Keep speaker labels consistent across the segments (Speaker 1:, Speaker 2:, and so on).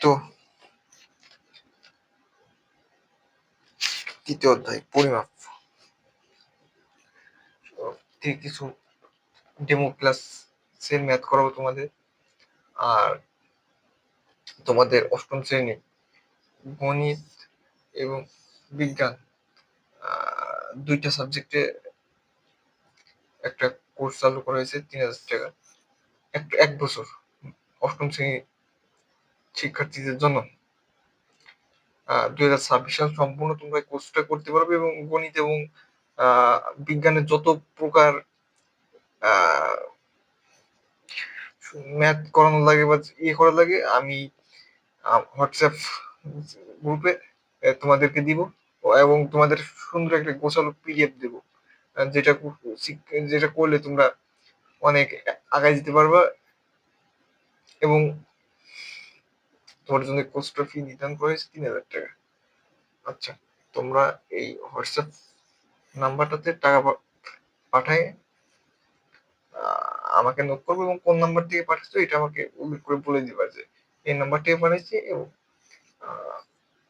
Speaker 1: তো তৃতীয় অধ্যায় পরিমাপ থেকে কিছু ডেমো ক্লাসের ম্যাথ করাবো তোমাদের। আর তোমাদের অষ্টম শ্রেণী গণিত এবং বিজ্ঞান দুইটা সাবজেক্টে একটা কোর্স চালু করা হয়েছে ৩,০০০ টাকা এক বছর অষ্টম শ্রেণী শিক্ষার্থীদের জন্য। ২০২৬ সাল সম্পূর্ণ তোমরা কোর্সটা করতে পারবে এবং গণিত এবং বিজ্ঞানের যত প্রকার ম্যাথ করানো লাগে বা ইয়ে করা লাগে আমি হোয়াটসঅ্যাপ গ্রুপে তোমাদেরকে দিব এবং তোমাদের সুন্দর একটা গোছালো পিডিএফ দেব, যেটা যেটা করলে তোমরা অনেক আগায় যেতে পারবা এবং তোমার জন্য কোর্সটা ফি নির্ধারণ করা হয়েছে ৩,০০০ টাকা। আচ্ছা, তোমরা এই হোয়াটসঅ্যাপ নাম্বারটাতে টাকা পাঠায় আমাকে নোট করবো এবং কোন নাম্বার থেকে পাঠাচ্ছ এটা আমাকে উল্লেখ করে বলে দিবা যে এই নাম্বার থেকে পাঠাচ্ছি, এবং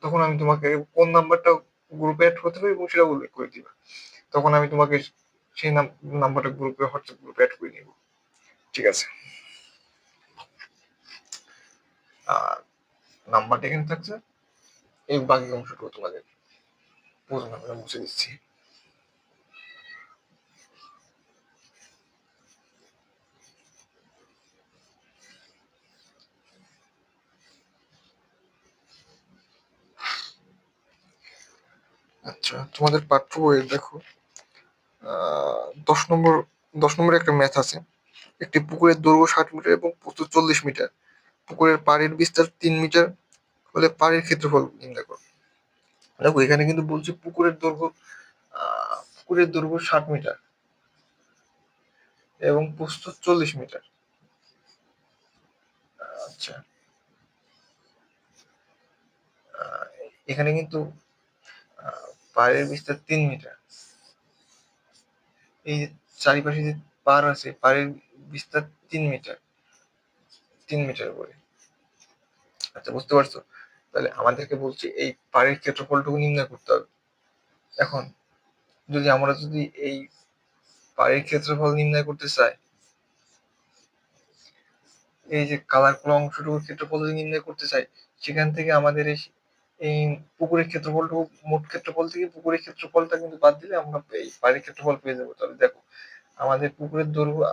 Speaker 1: তখন আমি তোমাকে কোন নাম্বারটা গ্রুপে অ্যাড করতে হবে এবং সেটা উল্লেখ করে দিবা। তখন আমি তোমাকে সেই নাম্বারটা গ্রুপে হোয়াটসঅ্যাপ গ্রুপে অ্যাড করে নিব। ঠিক আছে, নাম্বারটা এখানে থাকছে, এই বাকি অংশটুকু তোমাদের প্রয়োজন হবে না, মুছে দিচ্ছি। আচ্ছা, তোমাদের পাঠ্য বইয়ে দেখো 10 নম্বর 10 নম্বরে একটা ম্যাথ আছে। একটি পুকুরের দৈর্ঘ্য 60 মিটার এবং প্রস্থ 40 মিটার। পুকুরের পাড়ের বিস্তার 3 মিটার হলে পাড়ের ক্ষেত্রফল নির্ণয় করো। দেখো এখানে কিন্তু বলছে পুকুরের দৈর্ঘ্য 60 মিটার এবং প্রস্থ 40 মিটার। আচ্ছা, এখানে কিন্তু পাড়ের বিস্তার 3 মিটার, এই যে চারিপাশে যে পাড় আছে পাড়ের বিস্তার 3 মিটার, 3 মিটার করে। আচ্ছা, বুঝতে পারছো? তাহলে আমাদেরকে বলছে এই পাড়ের ক্ষেত্রফলটুকু নির্ণয় করতে হবে। এখন যদি এই পাড়ের ক্ষেত্রফল নির্ণয় করতে চাই, এই যে কালারফুল অংশটুকুর ক্ষেত্রফল যদি নির্ণয় করতে চাই, সেখান থেকে আমাদের এই পুকুরের ক্ষেত্রফলটুকু, মোট ক্ষেত্রফল থেকে পুকুরের ক্ষেত্রফলটা কিন্তু বাদ দিলে আমরা এই পাড়ের ক্ষেত্রফল পেয়ে যাবো। তাহলে দেখো আমাদের পুকুরের দৈর্ঘ্য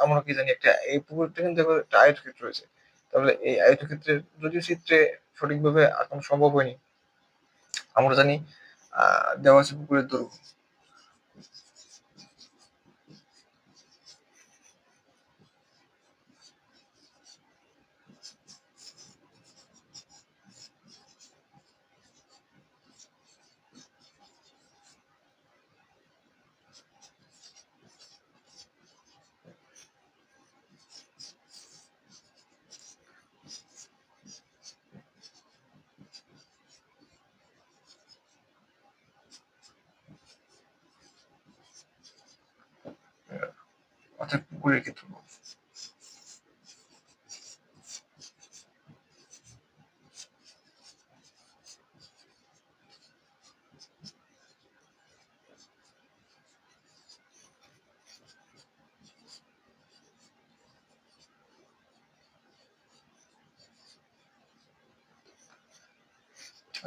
Speaker 1: আমরা কি জানি, এই পুকুরটা কিন্তু দেখো একটা আয়তক্ষেত্র রয়েছে। তাহলে এই আয়তক্ষেত্রের যদিও চিত্রে সঠিকভাবে আঁকানো সম্ভব হয়নি, আমরা জানি দেওয়া আছে পুকুরের দৈর্ঘ্য। অর্থাৎ পুকুরের ক্ষেত্রফল।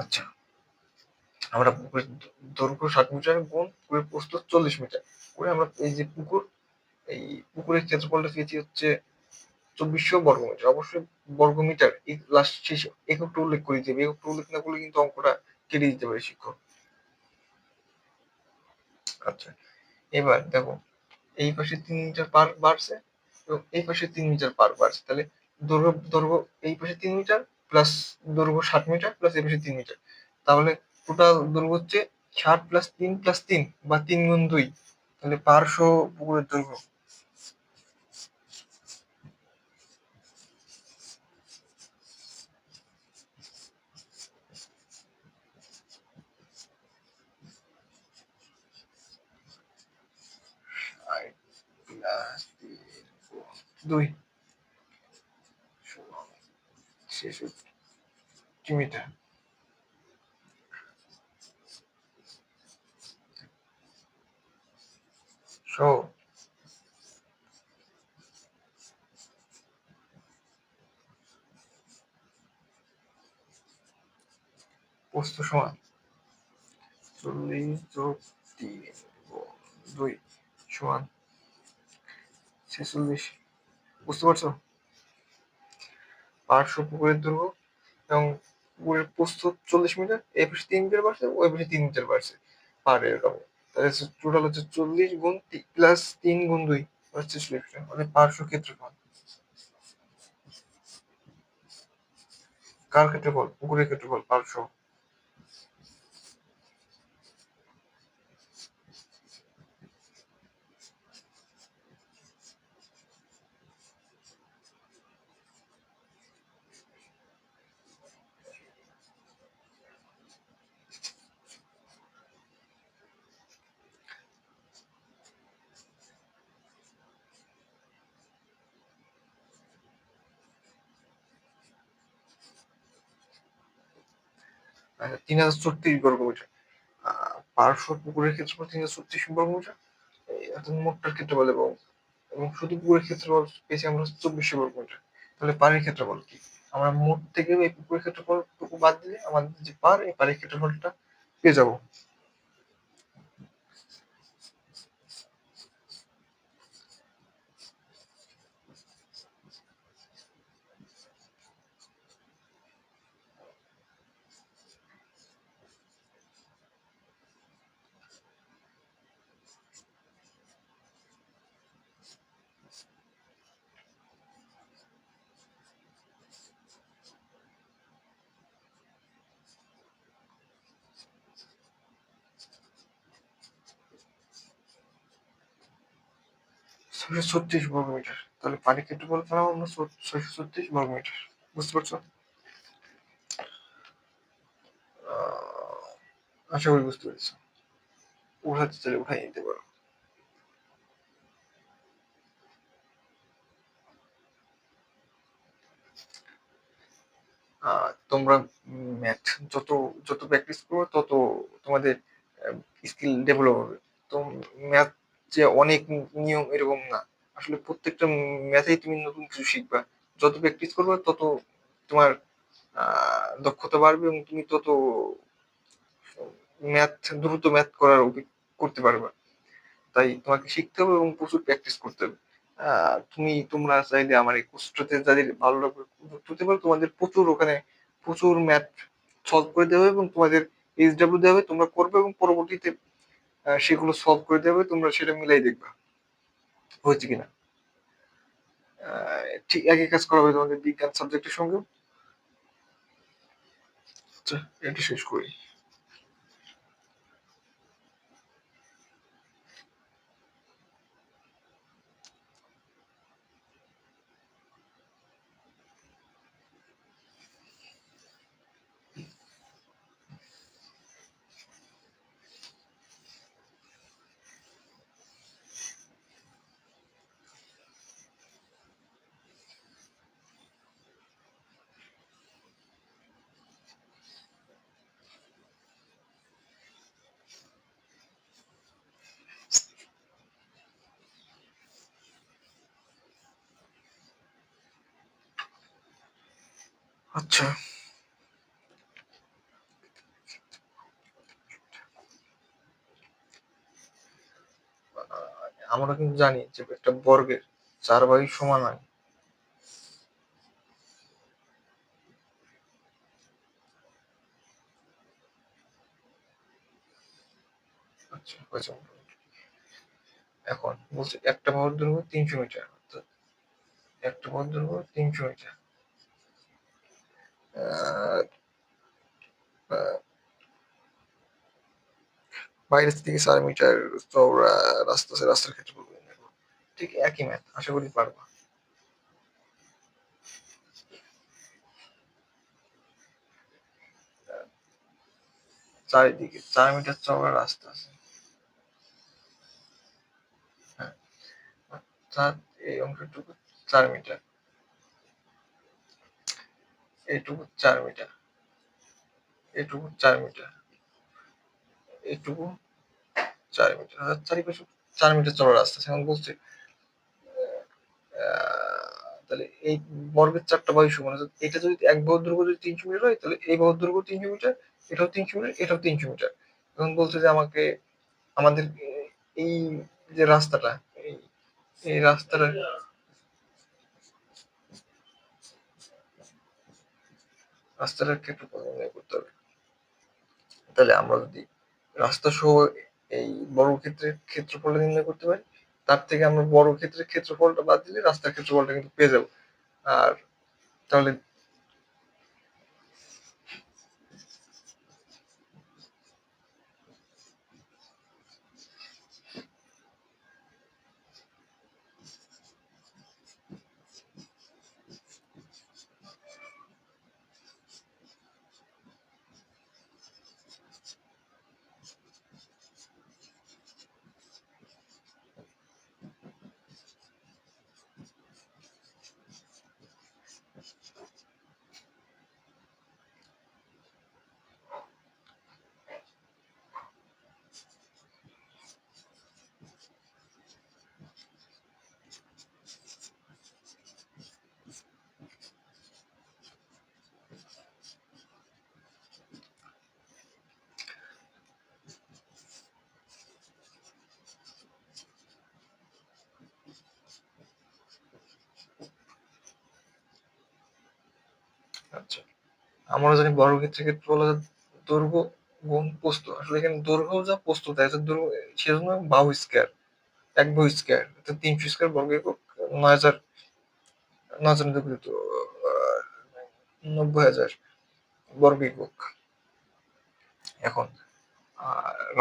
Speaker 1: আচ্ছা, আমরা পুকুরের দৈর্ঘ্য 60 মিটার গুণ পুকুরের প্রস্থ 40 মিটার করে আমরা এই যে এই পুকুরের ক্ষেত্রফলটা পেয়েছি হচ্ছে ২৪০০ বর্গমিটার। অবশ্যই বর্গমিটার লাস্ট শেষে এককটা উল্লেখ করে দিতে হবে, এককটা উল্লেখ না করলে কিন্তু অঙ্কটা কেটে দিতে পারে শিক্ষক। আচ্ছা, এবার দেখো এই পাশে 3 মিটার পার বাড়ছে এবং এই পাশে 3 মিটার পার বাড়ছে। তাহলে দৈর্ঘ্য এই পাশে 3 মিটার প্লাস দৈর্ঘ্য 60 মিটার প্লাস এই পাশে 3 মিটার, তাহলে টোটাল দৈর্ঘ্য হচ্ছে 60 + 3 + 3 বা 3 × 2। তাহলে পার্শ্ব পুকুরের দৈর্ঘ্য +3 × 2 = ৬৬। মিটার। সো প্রস্থ সমান 40+3 × 2 সমান 46। বুঝতে পারছো? পার্শ্ব পুকুরের দৈর্ঘ্য এবং পুকুরের প্রস্থ 40 মিটার, এই পাশে 3 মিটার বাড়ছে, ওই পাশে 3 মিটার বাড়ছে, পার এরকম। তাহলে টোটাল হচ্ছে 40 × 3 + 3 × 2 46 মিটার, মানে পার্শ্ব ক্ষেত্রফল। কার ক্ষেত্রফল? পুকুরের ক্ষেত্রফল, পার্শ্ব। আচ্ছা, 3036 বর্গমিটার। পার্শ্ব পুকুরের ক্ষেত্রফল 3036 বর্গমিটার, অর্থাৎ মোটটার ক্ষেত্রফল, এবং শুধু পুকুরের ক্ষেত্রফল পেয়েছি আমরা 2400 বর্গমিটার। তাহলে পাড়ের ক্ষেত্রফল কি? আমরা মোট থেকে এই পুকুরের ক্ষেত্রফলটুকু বাদ দিলে আমাদের যে পাড়, এই পাড়ের ক্ষেত্রফলটা পেয়ে যাবো। ছয়শো ছত্রিশ বর্গমিটার। তাহলে পানির ক্ষেত্রফল পেলাম আমরা 636 বর্গমিটার। বুঝতে পারছো? আশা করি বুঝতে পেরেছো। উঠাতে চাইলে উঠাই নিতে পারো। তোমরা ম্যাথ যত যত প্র্যাকটিস করবে তত তোমাদের স্কিল ডেভেলপ হবে। তো ম্যাথ যে অনেক নিয়ম এরকম না, আসলে প্রত্যেকটা ম্যাথেই তুমি নতুন কিছু শিখবা। যত প্র্যাকটিস করবে তত তোমার দক্ষতা বাড়বে, এবং তুমি তত দ্রুত ম্যাথ করতে পারবে। তাই তোমাকে শিখতে হবে এবং প্রচুর প্র্যাকটিস করতে হবে। তোমরা চাইলে আমার এই কোর্সটাতে যাদের ভালো লাগবে যুক্ত হতে পারো। তোমাদের প্রচুর ওখানে প্রচুর ম্যাথ সলভ করে দেওয়া হবে, এবং তোমাদের এইচডাব্লিউ দেওয়া হবে, তোমরা করবে, এবং পরবর্তীতে সেগুলো সলভ করে দেওয়া হবে, তোমরা সেটা মিলাই দেখবা হয়েছে কিনা। ঠিক একই কাজ করা হবে তোমাদের বিজ্ঞান সাবজেক্টের সঙ্গে। আচ্ছা, এটা শেষ করি। আচ্ছা, আমরা কিন্তু জানি যে একটা বর্গের 4 বায়ু সমান হয়। আচ্ছা, হয়েছে মোটামুটি। এখন বলছে একটা বাহুর দৈর্ঘ্য 300 মিটার, অর্থাৎ একটা বাহুর দৈর্ঘ্য 300 মিটার। আহ, আহ, বাইরে থেকে 4 মিটার চওড়া রাস্তা আছে, রাস্তার ক্ষেত্রফল নির্ণয় করো। ঠিক একই ম্যাথ, আশা করি পারবা। চারিদিকে 4 মিটার চওড়া রাস্তা আছে। হ্যাঁ, অর্থাৎ এই অংশটুকু 4 মিটার, এইটুকু 4 মিটার। এটুকু 4 মিটার, এটুকু 4 মিটার, চারিপাশে 4 মিটার চওড়া রাস্তা। এখন বলছে তাহলে এই বর্গের 4টা বায়ু সমান। এটা যদি এক বাহুর দৈর্ঘ্য যদি 300 মিটার হয়, তাহলে এই বাহুর দৈর্ঘ্য 300 মিটার, এটাও 300 মিটার, এটাও 300 মিটার। এখন বলছে যে আমাকে আমাদের এই যে রাস্তাটা, এই এই রাস্তাটা রাস্তাটার ক্ষেত্রফল নির্ণয় করতে হবে। তাহলে আমরা যদি রাস্তা সহ এই বর্গক্ষেত্রের ক্ষেত্রফলটা নির্ণয় করতে পারি, তার থেকে আমরা বর্গক্ষেত্রের ক্ষেত্রফলটা বাদ দিলে রাস্তার ক্ষেত্রফলটা কিন্তু পেয়ে যাবো। আর তাহলে আচ্ছা, আমরা জানি বর্গক্ষেত্রের ক্ষেত্রফল হচ্ছে দৈর্ঘ্য গুণ প্রস্থ। আসলে এখানে দৈর্ঘ্য যা প্রস্থ তাই, দৈর্ঘ্য সেজন্য বাহু স্কয়ার, এক বাহু স্কয়ার অর্থাৎ 300 স্কয়ার বর্গ একক, 9000, 9000 দুঃখিত, 90,000 বর্গ একক। এখন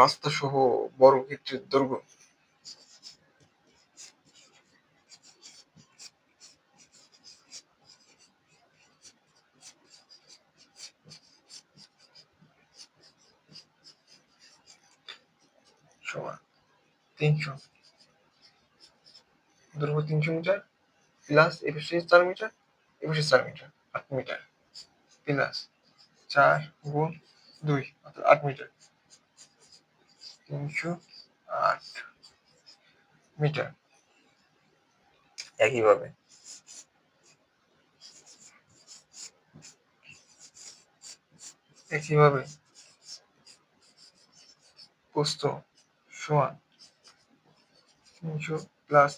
Speaker 1: রাস্তা সহ বর্গক্ষেত্রের দৈর্ঘ্য সমান 300, দৈর্ঘ্য 300 মিটার প্লাস একুশে 4 মিটার, একুশে 4 মিটার, 8 মিটার প্লাস 4 গুণ 2 অর্থাৎ 8 মিটার, 308 মিটার। একইভাবে একইভাবে প্রস্থ সমান 300 প্লাস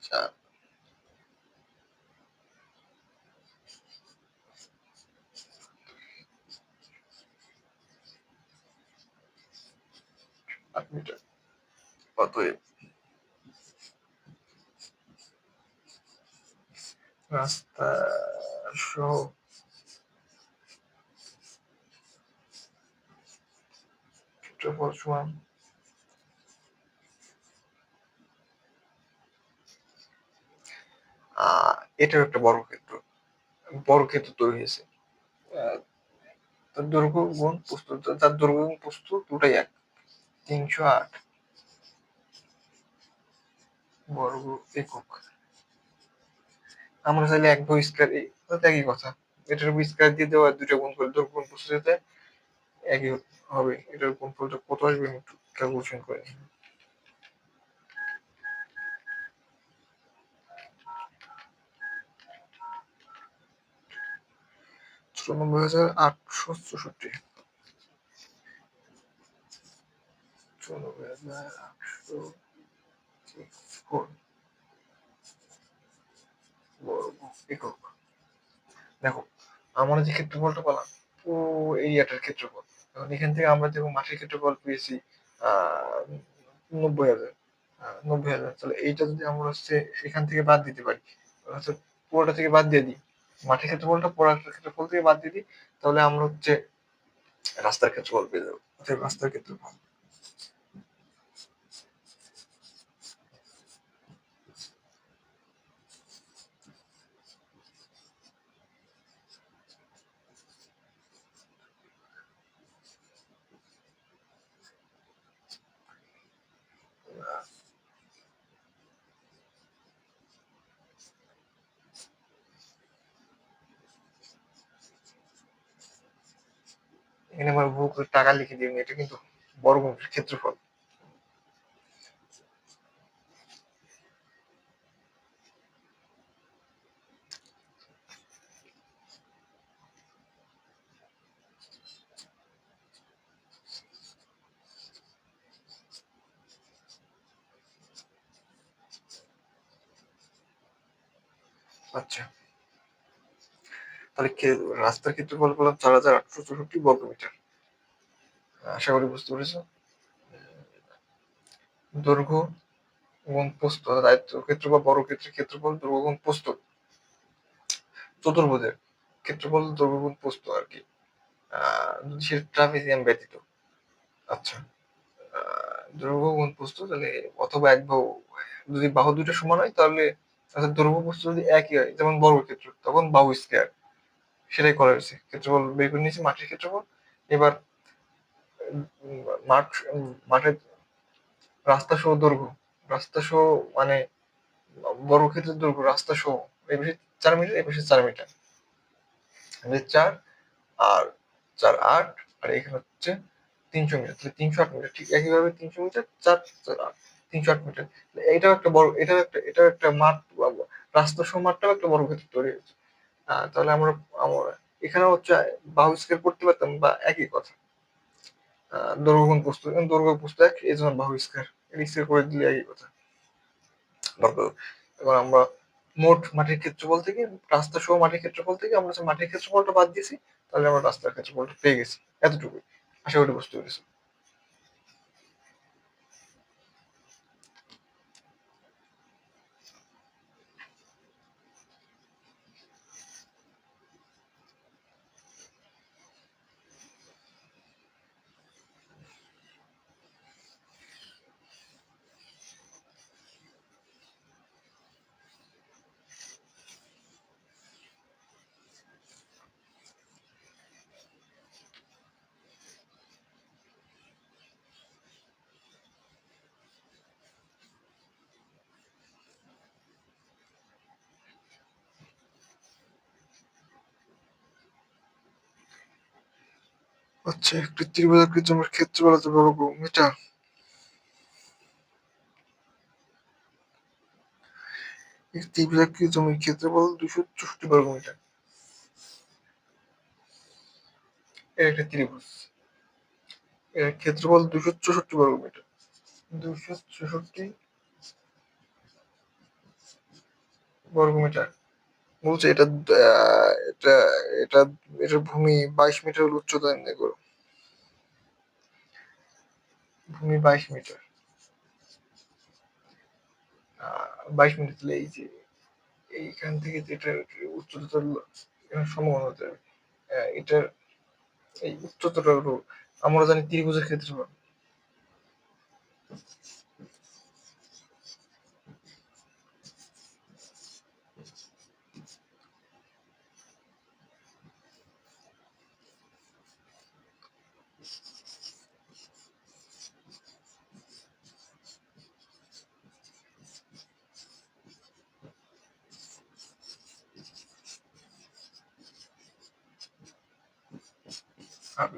Speaker 1: 4, 8 মিটার। অতএব রাস্তা সহ ক্ষেত্রফল সমান এটাও একটা বর্গক্ষেত্র, বর্গক্ষেত্র তৈরি হয়েছে। তার দৈর্ঘ্য গুণ প্রস্থ, তার দৈর্ঘ্য গুণ প্রস্থ দুটাই এক, 308 বর্গ একক। আমরা চাইলে এক বাহু স্কয়ার, একই কথা, এটার উপর স্কয়ার দিয়ে দেওয়া, দুটো গুণ করে দৈর্ঘ্য গুণ প্রস্থ যেতে একই হবে। এটার গুণফলটা কত আসবে আমি একটু ক্যালকুলেশন করে নিই। 94,864, 94,864 বর্গ একক। দেখো, আমরা যে ক্ষেত্রফলটা পেলাম ও এরিয়াটার ক্ষেত্রফল। এখন এখান থেকে আমরা দেখো মাঠের ক্ষেত্রফল পেয়েছি 90,000, 90,000। তাহলে এইটা যদি আমরা হচ্ছে এখান থেকে বাদ দিতে পারি, হচ্ছে পুরোটা থেকে বাদ দিয়ে দিই, মাঠের ক্ষেত্রফলটা পুরোটার ক্ষেত্রফল থেকে বাদ দিয়ে দিই, তাহলে আমরা হচ্ছে রাস্তার ক্ষেত্রফল পেয়ে যাবো। অর্থাৎ রাস্তার ক্ষেত্রফল এখানে আমার ভুল করে টাকা লিখে দিইনি, এটা কিন্তু বর্গমূলের ক্ষেত্রফল। আচ্ছা, তাহলে রাস্তার ক্ষেত্রফল পেলাম 4,864 বর্গমিটার। আশা করি বুঝতে পেরেছো। দৈর্ঘ্য এবং প্রস্থ, দায়িত্ব ক্ষেত্রফল বর্গক্ষেত্রের ক্ষেত্রফল দৈর্ঘ্য গুণ প্রস্থ, চতুর্ভুজের ক্ষেত্রফল দৈর্ঘ্য গুণ প্রস্থ আর কি, যদি সে ট্রাপিজিয়াম ব্যতীত। আচ্ছা, দৈর্ঘ্য গুণ প্রস্থ তাহলে, অথবা এক বাহু, যদি বাহু দুটো সমান হয় তাহলে, আচ্ছা দৈর্ঘ্য প্রস্থ যদি একই হয় যেমন বর্গক্ষেত্র, তখন বাহু স্কয়ার, সেটাই করা হয়েছে। ক্ষেত্রফল বের করে নিয়েছি, মাঠের ক্ষেত্রফল। এবার মাঠ, মাঠের রাস্তা সহ দৈর্ঘ্য, রাস্তা সহ মানে বর্গক্ষেত্রের দৈর্ঘ্য রাস্তা সহ, এই পাশে 4 মিটার, এই পাশে 4 মিটার, 4 আর 4 8, আর এখানে হচ্ছে 300 মিটার, তাহলে 308 মিটার। ঠিক একইভাবে 300 মিটার, 4 4 8, 308 মিটার। এটাও একটা বড়, এটাও একটা মাঠ, রাস্তা সহ মাঠটাও একটা বর্গক্ষেত্র তৈরি হয়েছে। তাহলে আমরা আমরা এখানে হচ্ছে বাহু স্কয়ার করতে পারতাম, বা একই কথা। দৈর্ঘ্য গুণ প্রস্থ, দৈর্ঘ্য প্রস্থ এক, এই জন্য বাহু স্কয়ার, স্কয়ার করে দিলে একই কথা। তারপর এবার আমরা মোট মাঠের ক্ষেত্রফল থেকে, রাস্তা সহ মাঠের ক্ষেত্রফল থেকে আমরা যে মাঠের ক্ষেত্রফলটা বাদ দিয়েছি, তাহলে আমরা রাস্তার ক্ষেত্রফলটা পেয়ে গেছি। এতটুকুই, আশা করি বুঝতে পেরেছি। আচ্ছা, একটি ত্রিভুজাকৃতি জমির ক্ষেত্রফল হচ্ছে বর্গ মিটার। একটি ত্রিভুজাকৃতি জমির ক্ষেত্রফল 264 বর্গমিটার। এর একটা ত্রিভুজ, এর ক্ষেত্রফল 264 বর্গমিটার। 264 বর্গমিটার বলছে এটা, এটা এটা এটার ভূমি 22 মিটার হলে উচ্চতা নির্ণয় করো। ভূমি 22 মিটার, 22 মিটার, তাহলে এই যে এইখান থেকে যেটা উচ্চতা সমান হতে হবে, এটার এই উচ্চতাটা হলো, আমরা জানি ত্রিভুজের ক্ষেত্রফল।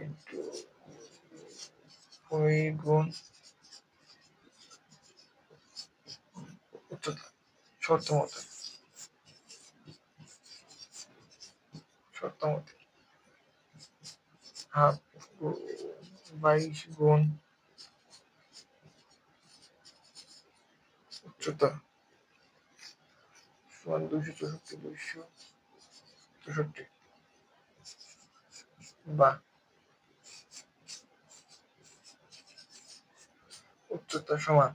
Speaker 1: ইন্টু ভূমি গুণ উচ্চতা, শর্ত মতে, শর্ত মতে হাফ 22 গুণ উচ্চতা সমান 264, বা উচ্চতা সমান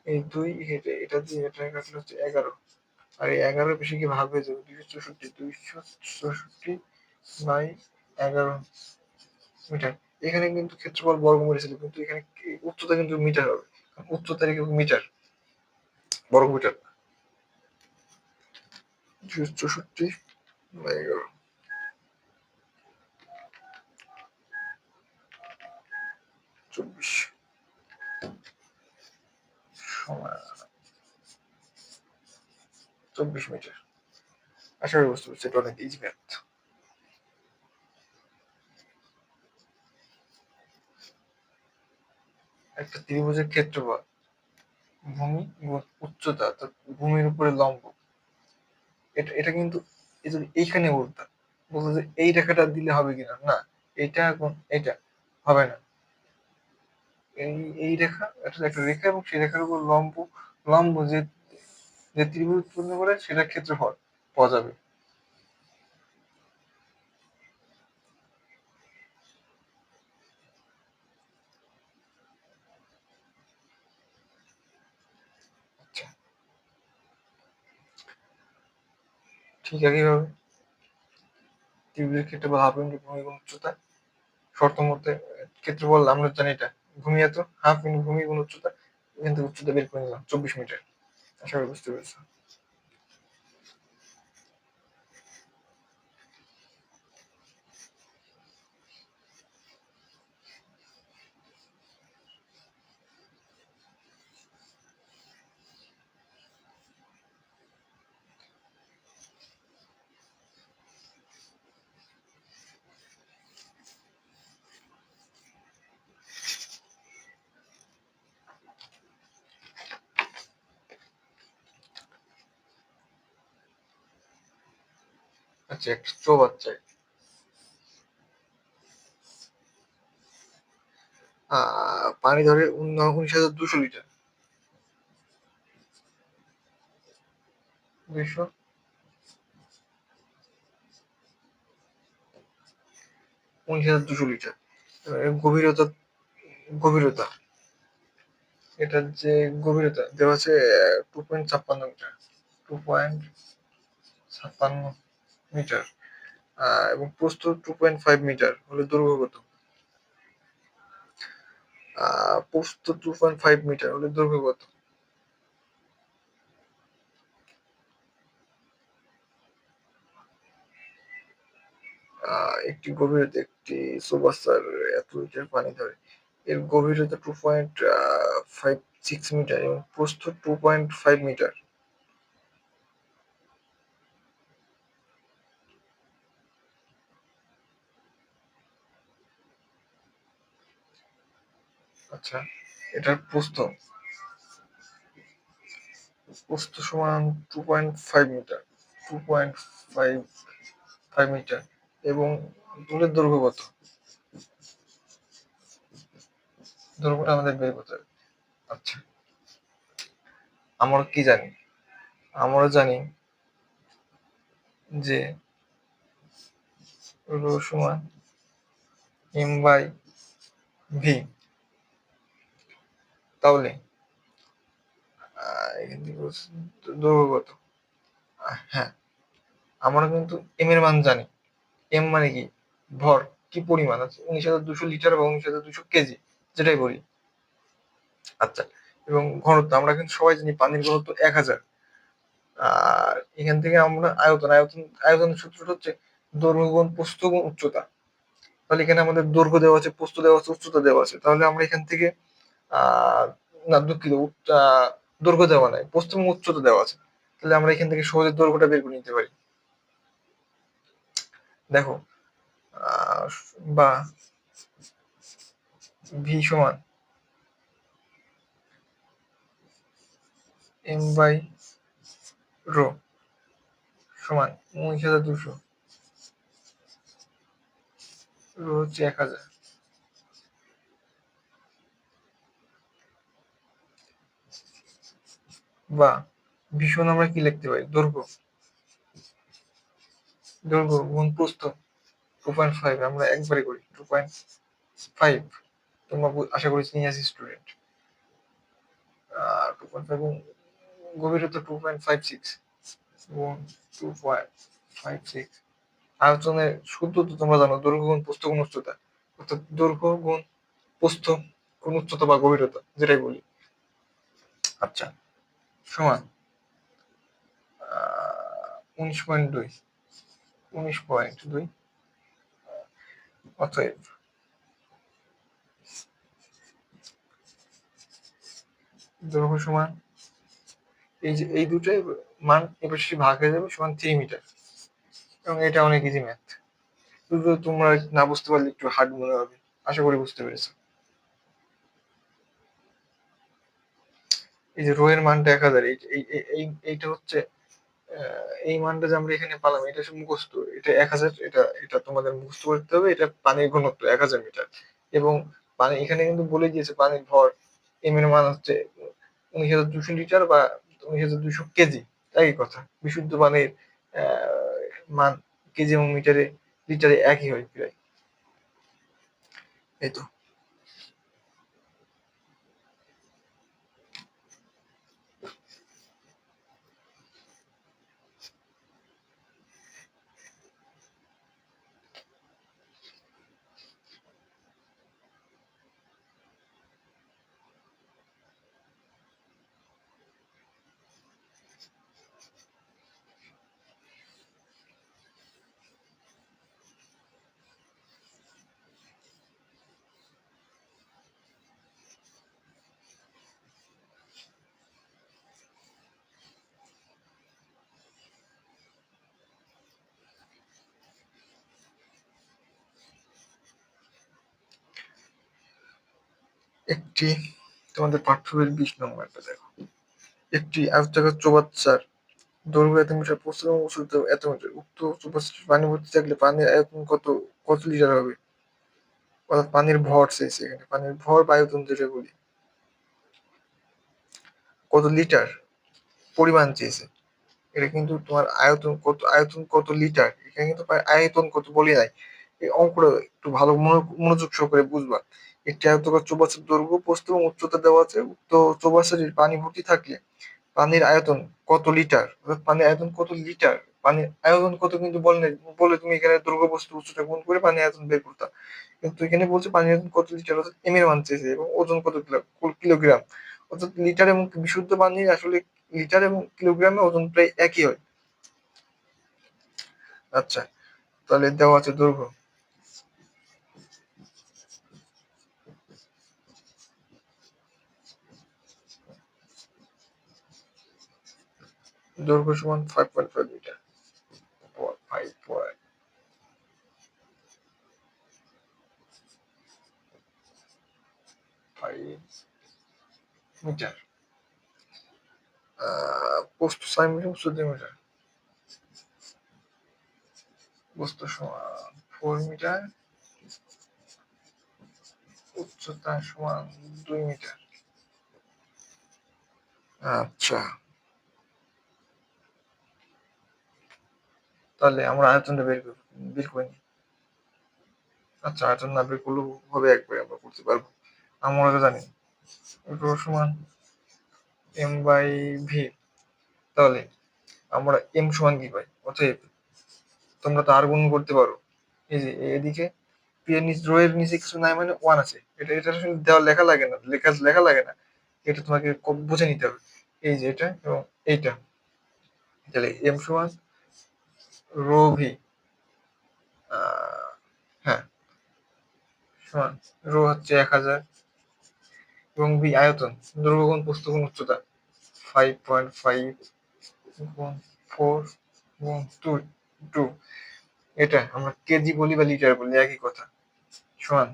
Speaker 1: এই 2, এটা দিয়ে এটা কাটলে হচ্ছে 11, আর এই 11 বেশি কি ভাগ হয়ে যাবে, 264 বাই 11 মিটার। এখানে কিন্তু ক্ষেত্রফল বর্গমিটার ছিল, কিন্তু এখানে উচ্চতা কিন্তু মিটার হবে, উচ্চতা কিন্তু মিটার, বর্গমিটার। 264 বাই 11, 24 সমান 24 মিটার। আশা করি বুঝতে পারছি, এটা অনেক ইজি ম্যাথ। একটা ত্রিভুজের ক্ষেত্রফল ভূমি গুণ উচ্চতা অর্থাৎ ভূমির উপরে লম্ব। এটা কিন্তু যদি এইখানে বলতাম, বলতো যে এই রেখাটা দিলে হবে কিনা, না, এটা এখন এটা হবে না। এই এই রেখা, এটা একটা রেখা এবং সেই রেখার উপর লম্ব, লম্ব যে যে ত্রিভুজ উৎপন্ন করে সেটা ক্ষেত্রফল পাওয়া যাবে। আচ্ছা, ঠিক একইভাবে ত্রিভুজের ক্ষেত্রফল হাফ ইন্টু ভূমি গুণ উচ্চতা, শর্ত মতে ক্ষেত্রফল আমরা জানি এটা ভূমি এত, হাফ ইন্টু ভূমি গুণ উচ্চতা, এখান থেকে উচ্চতা বের করে নিলাম 24 মিটার। আশা করি বুঝতে পেরেছো। আচ্ছা, একটা চৌবাচ্চায় পানি ধরে 19,200 লিটার। 19,200 লিটার। এবার গভীরতা, গভীরতা এটার যে গভীরতা দেওয়া আছে 2.56 মিটার, 2.56 মিটার, এবং প্রস্থ 2.5 মিটার হলে দৈর্ঘ্য কত? প্রস্থ 2.5 মিটার হলে দৈর্ঘ্য কত? একটি গভীরতা একটি সুপারস্টার এত লিটার পানি ধরে, এর গভীরতা 2.56 মিটার এবং প্রস্থ 2.5 মিটার। আচ্ছা, এটার প্রস্থ, প্রস্থ সমান 2.5 মিটার, 2.55 মিটার এবং দূরের দৈর্ঘ্য কত? দৈর্ঘ্যটা আমাদের বের করতে হবে। আচ্ছা, আমরা কি জানি? আমরা জানি যে রো সমান এম বাই ভি। তাহলে এখান থেকে দৈর্ঘ্য কত? হ্যাঁ, আমরা কিন্তু এম এর মান জানি। এম মানে কি? ভর, কি পরিমাণ আছে, 19,200 লিটার বা 19,200 কেজি, যেটাই বলি। আচ্ছা, এবং ঘনত্ব আমরা কিন্তু সবাই জানি পানির ঘনত্ব 1,000। আর এখান থেকে আমরা আয়তনের সূত্রটা হচ্ছে দৈর্ঘ্য গুণ প্রস্থ গুণ উচ্চতা। তাহলে এখানে আমাদের দৈর্ঘ্য দেওয়া আছে, প্রস্থ দেওয়া আছে, উচ্চতা দেওয়া আছে। তাহলে আমরা এখান থেকে আহ না, দুঃখিত, দৈর্ঘ্য দেওয়া নাই, প্রস্থ এবং উচ্চতা দেওয়া আছে। তাহলে আমরা এখান থেকে সহজে দৈর্ঘ্যটা বের করে নিতে পারি। দেখো, আহ বা ভি সমান এম বাই রো সমান 19,200, রো হচ্ছে 1,000, বা ভীষণ আমরা কি লিখতে পারি? দৈর্ঘ্য, দৈর্ঘ্য গুণ প্রস্থ 2.5, আমরা একবারে করি 2.5। তোমরা আশা করি সিনিয়র স্টুডেন্ট। 2.5 গুণ গভীরতা 2.56 গুণ 2.56। আয়তনের সূত্র তো তোমরা জানো, দৈর্ঘ্য গুণ প্রস্থ গুণ উচ্চতা, অর্থাৎ দৈর্ঘ্য গুণ প্রস্থ গুণ উচ্চতা বা গভীরতা, যেটাই বলি। আচ্ছা, সমান 19.2, 19.2। অতএব দৈর্ঘ্য সমান, এই যে এই দুটোই মান এবার ভাগ হয়ে যাবে, সমান 3 মিটার। এবং এটা অনেক ইজি ম্যাথ। শুধু তোমরা না বুঝতে পারলে একটু হার্ড মনে হবে। আশা করি বুঝতে পেরেছো। এই যে রো এর মানটা ১,০০০, এইটা হচ্ছে এই মানটা যে আমরা এখানে পেলাম এটা হচ্ছে মুখস্থ। এটা ১,০০০, এটা তোমাদের মুখস্থ করতে হবে। এটা পানির ঘনত্ব ১,০০০ মিটার। এবং পানি এখানে কিন্তু বলে দিয়েছে পানির ভর m এর মান হচ্ছে ১৯,২০০ লিটার বা ১৯,২০০ কেজি। একই কথা। বিশুদ্ধ পানির আ মান কেজি এবং লিটারে একই হয় প্রায়। এই তো। একটি তোমাদের পাঠ্য বইয়ের ২০ নম্বরটা দেখো। একটি আয়তাকার চৌবাচ্চার দৈর্ঘ্য এত মিটার, প্রস্থ এবং উচ্চতা এত মিটার। উক্ত চৌবাচ্চাটি পানি ভর্তি থাকলে পানির আয়তন কত লিটার হবে? অর্থাৎ পানির ভর চাইছে এখানে। পানির ভর বা আয়তন যেটা বলি। কত লিটার পরিমাণ চেয়েছে। এটা কিন্তু তোমার আয়তন কত লিটার। এখানে কিন্তু আয়তন কত বলে নাই। এই অঙ্কটা একটু ভালো মনোযোগ সহকারে বুঝবা। একটি আয়তাকার চৌবাচ্চার দৈর্ঘ্য, প্রস্থ এবং উচ্চতা দেওয়া আছে। উক্ত চৌবাচ্চাটির পানি ভর্তি থাকলে পানির আয়তন কত লিটার? অর্থাৎ পানির আয়তন কত লিটার? পানির আয়তন কত কিন্তু বলে নাই। বলে তুমি এখানে দৈর্ঘ্য, প্রস্থ, উচ্চতা গুণ করে পানির আয়তন বের করতা। কিন্তু এখানে বলছে পানির আয়তন কত লিটার, অর্থাৎ এম এর মান চেয়েছে এবং ওজন কত কিলোগ্রাম। অর্থাৎ লিটার এবং বিশুদ্ধ পানির আসলে লিটার এবং কিলোগ্রামে ওজন প্রায় একই হয়। আচ্ছা, তাহলে দেওয়া আছে দৈর্ঘ্য। দৈর্ঘ্য সমান 5.5 মিটার। 5.5 মিটার। প্রস্থ ৬ মিটার, উচ্চতা ২ মিটার। প্রস্থ সমান 4 মিটার, উচ্চতা সমান ২ মিটার। আচ্ছা, তাহলে আমরা আয়তনটা বের করে নিই। আচ্ছা, আয়তন না বের করলেও হবে, একবারে আমরা করতে পারবো। আমরা জানি রো সমান এম বাই ভি। তাহলে আমরা এম সমান কি পাই? অতএব তোমরা তো আর গুণ করতে পারো। এই যে এদিকে পি এর নিচে, রো এর নিচে কিছু নাই মানে 1 আছে। এটা আসলে দেওয়া লেখা লাগে না, লেখা লাগে না। এটা তোমাকে বুঝে নিতে হবে। এই যে এটা এবং এইটা। তাহলে এম সমান রো ভি, হ্যাঁ, সমান রো হচ্ছে ১,০০০ এবং ভি আয়তন, দৈর্ঘ্য গুণ প্রস্থ গুণ উচ্চতা 5.5 গুণ 4 গুণ 2। এটা আমরা কেজি বলি বা লিটার বলি, একই কথা। সমান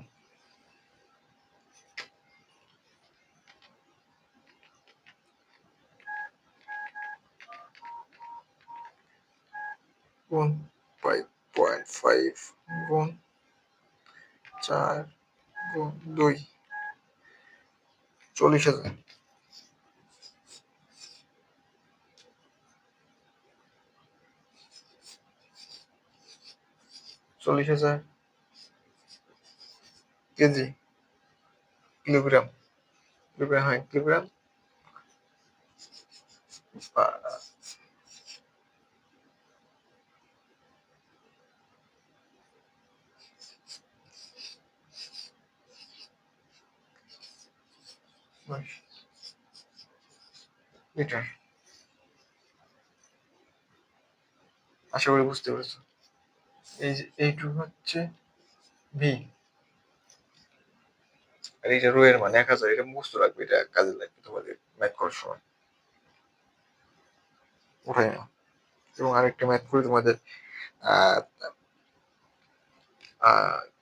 Speaker 1: গুণ 5.5 গুণ 4 গুণ 2, ৪০,০০০। ৪০,০০০ কেজি, কিলোগ্রাম, হ্যাঁ কিলোগ্রাম। লিটার। আশা করি বুঝতে পেরেছো। এই যে এইটুকু হচ্ছে ভি, আর এইটা রো এর মান ১,০০০। এটা মুখস্থ রাখবে, এটা কাজে লাগবে তোমাদের ম্যাথ করার সময়। উঠাই নাও এবং আরেকটা ম্যাথ করে তোমাদের আহ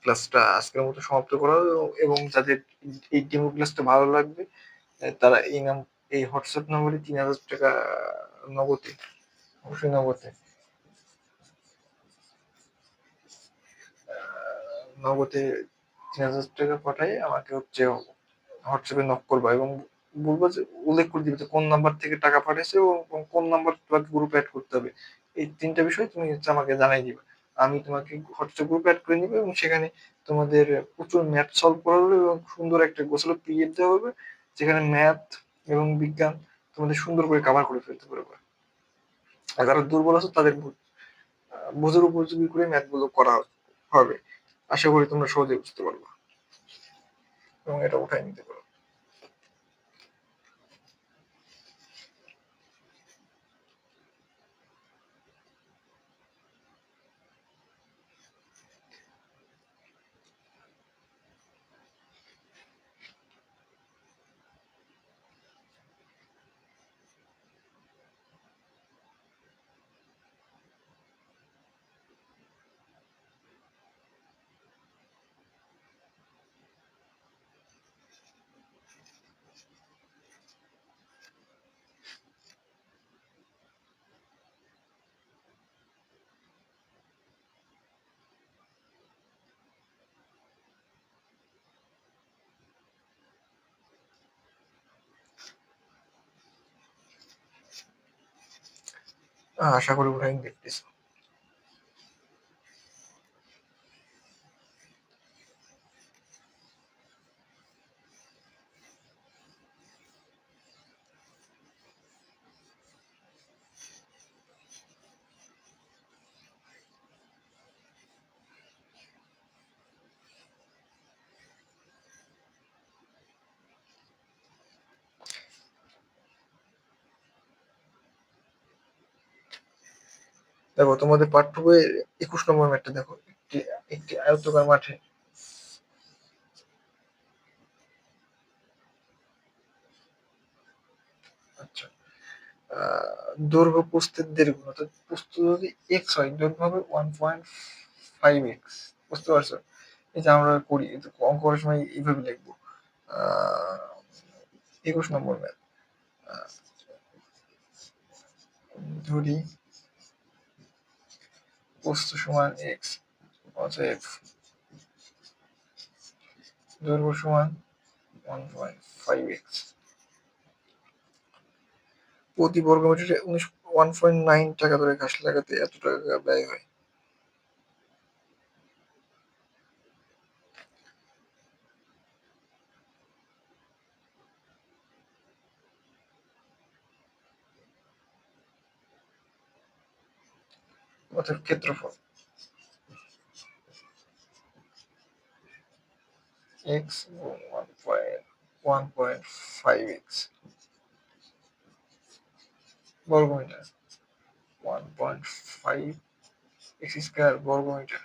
Speaker 1: ক্লাসটা আজকের মতো সমাপ্ত করা হবে। এবং যাদের এই ডেমো ক্লাসটা ভালো লাগবে তারা এই নাম এই হোয়াটসঅ্যাপ নম্বরে ৩,০০০ টাকা নগদে, অবশ্যই নগদে, নগদে ৩,০০০ টাকা পাঠাই আমাকে হচ্ছে হোয়াটসঅ্যাপে নক করবা এবং বলবো যে উল্লেখ করে দিবে যে কোন নাম্বার থেকে টাকা পাঠিয়েছে এবং কোন নাম্বার তোমাকে গ্রুপে অ্যাড করতে হবে। এই ৩টা বিষয় তুমি হচ্ছে আমাকে জানাই দিবা। আমি তোমাকে হোয়াটসঅ্যাপ গ্রুপে এড করে নিবো এবং সেখানে তোমাদের প্রচুর ম্যাথ সলভ করা হবে এবং সুন্দর একটা গোছালো পিডিএফ দেওয়া হবে, যেখানে ম্যাথ এবং বিজ্ঞান তোমাদের সুন্দর করে কভার করে ফেলতে পারবে। আর যারা দুর্বল আছে তাদের বোঝার উপযোগী করে ম্যাথ গুলো করা হবে। আশা করি তোমরা সহজে বুঝতে পারবে এবং এটা উঠাই নিতে পারো। আশা করি উঠাই দেখতেছো। দেখো তোমাদের পাঠ্য বইয়ের ২১ নম্বর ম্যাথটা দেখো, একটি একটি আয়তকার মাঠে, আচ্ছা, দৈর্ঘ্য প্রস্থের দেড় গুণ, অর্থাৎ প্রস্থ যদি এক্স হয় দৈর্ঘ্য হবে 1.5x। বুঝতে পারছো? এই যে আমরা করি অঙ্ক করার সময় এইভাবে লিখবো। ২১ নম্বর ম্যাথ, ধরি প্রস্থ সমান এক্স, অতএব দৈর্ঘ্য সমান 1.5x। প্রতি বর্গ মিটারে 1.9 টাকা ধরে ঘাস লাগাতে এত টাকা ব্যয় হয়। অতএব ক্ষেত্রফল এক্স গুণ 1.5x বর্গ মিটার, 1.5x² বর্গ মিটার।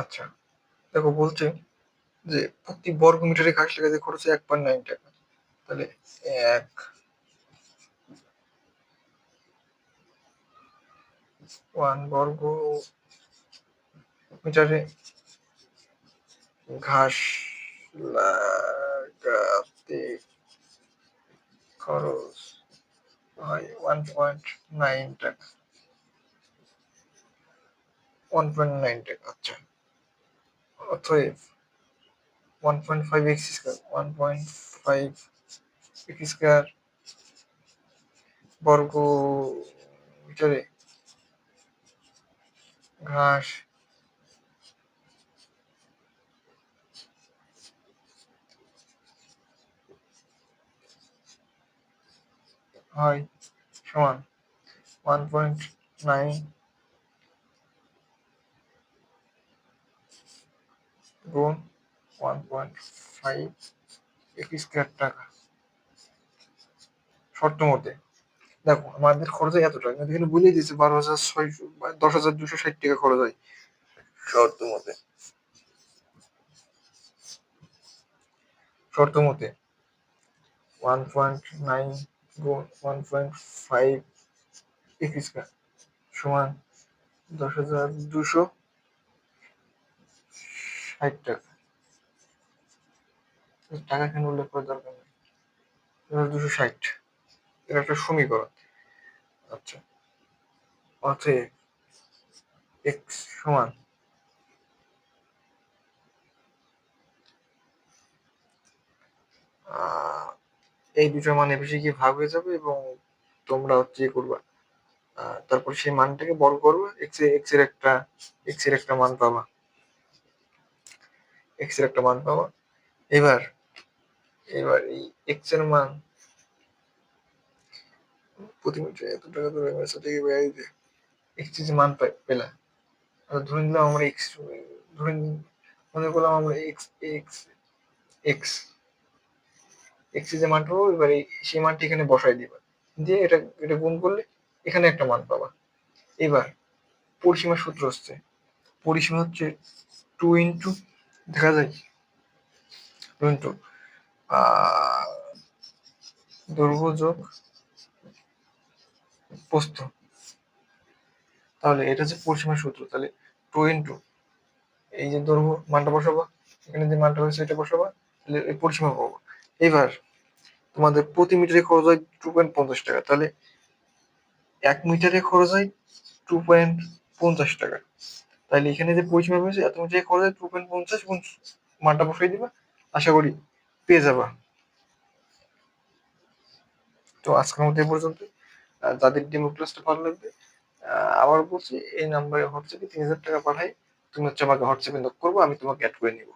Speaker 1: আচ্ছা, দেখো বলছে যে প্রতি বর্গ মিটারে ঘাস লাগাতে খরচ হয় 1.9 টাকা। তাহলে এক বর্গ মিটারে ঘাস লাগাতে খরচ হয় 1.9 টাকা। 1.9 টাকা, আচ্ছা। অতএব 1.5x², 1.5x² বর্গ মিটারে ঘাস হয় সমান 1.9 গুণ 1.5 স্কয়ার টাকা শর্ত মতে। দেখো আমাদের খরচ হয় এত টাকা, কিন্তু এখানে বলেই দিয়েছে 12,600 বা 10,260 টাকা খরচ হয় শর্ত মতে। শর্ত মতে 1.9 গুণ 1.5 স্কয়ার সমান 10,260 টাকা। টাকা কেন উল্লেখ করার দরকার নেই, 10,260 এটা একটা সমীকরণ। আচ্ছা, অতএব এক্স সমান এই দুটোর মান এপিসে গিয়ে ভাগ হয়ে যাবে এবং তোমরা হচ্ছে ইয়ে করবা, তারপর সেই মানটাকে বর্গ করবে, এক্স এর একটা মান পাবা, এক্স এর একটা মান পাবা। এবার এবার এই এক্স এর মান প্রতি মিটারে এত টাকা ধরে থেকে বেড়ে দিতে এক্স এর যে মান পেলা, ধরে নিলাম আমরা এক্স, ধরে মনে করলাম আমরা এক্স এক্স এক্স এক্স এর যে মানটা পাবো, এবার সেই মানটি এখানে বসাই দিবা, দিয়ে এটা এটা গুণ করলে এখানে একটা মান পাবা। এবার পরিসীমার সূত্র হচ্ছে, পরিসীমা হচ্ছে 2 ইন্টু, দেখা যায় 2 ইন্টু দৈর্ঘ্য যোগ প্রস্থ। তাহলে এটা হচ্ছে পরিসীমার সূত্র। তাহলে 2 ইন্টু এই যে দৈর্ঘ্য মানটা বসাবা, এখানে যে মানটা হয়েছে এটা বসাবা, তাহলে এই পরিসীমা পাবো। এবার তোমাদের প্রতি মিটারে খরচ হয় 2.50 টাকা, তাহলে 1 মিটারে খরচ হয় 2.50 টাকা। তাহলে এখানে যে পরিসীমা পেয়েছে এত মিটারে খরচ হয় 2.50 গুণ মানটা বসাই দিবা, আশা করি পেয়ে যাবা। তো আজকের মতো এই পর্যন্ত। যাদের ডেমো ক্লাসটা ভালো লাগবে, আবার বলছি এই নাম্বারে হোয়াটসঅ্যাপে 3,000 টাকা পাঠাই, তুমি হচ্ছে আমাকে হোয়াটসঅ্যাপে নক করবো, আমি তোমাকে অ্যাড করে নিবো।